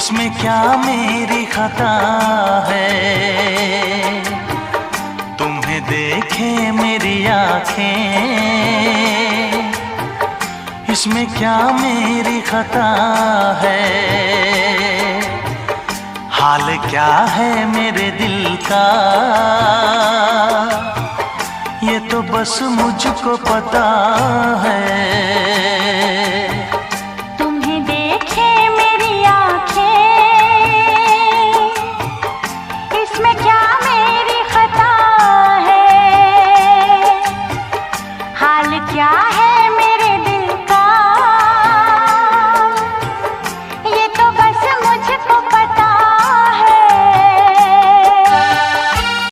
इसमें क्या मेरी खता है, तुम्हें देखे मेरी आँखें, इसमें क्या मेरी खता है। हाल क्या है मेरे दिल का ये तो बस मुझको पता है।